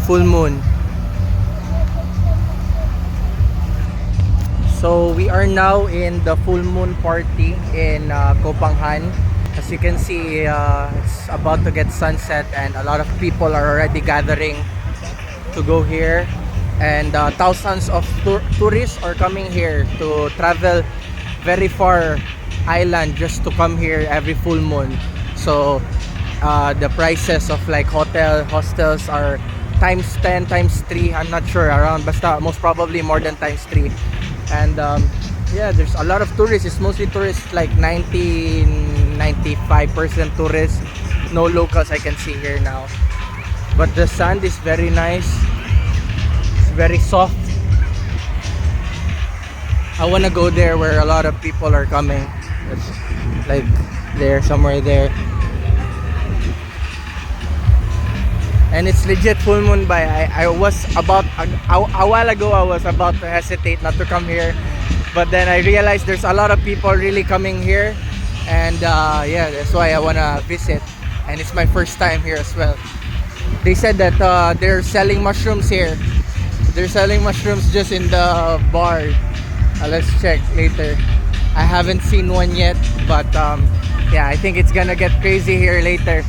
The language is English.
full moon. So we are now in the full moon party in Kopanghan. As you can see, it's about to get sunset and a lot of people are already gathering to go here. And thousands of tourists are coming here to travel very far island just to come here every full moon. So the prices of like hostels are times 10, times 3, I'm not sure, around, basta most probably more than times 3. And yeah, there's a lot of tourists. It's mostly tourists, like 95% tourists, no locals I can see here now. But the sand is very nice, it's very soft. I want to go there where a lot of people are coming. It's like there, somewhere there. And it's legit full moon by. I was about a while ago I was about to hesitate not to come here, but then I realized there's a lot of people really coming here, and yeah, that's why I wanna visit. And it's my first time here as well. They said that they're selling mushrooms here. They're selling mushrooms just in the bar. Let's check later. I haven't seen one yet, but yeah, I think it's gonna get crazy here later.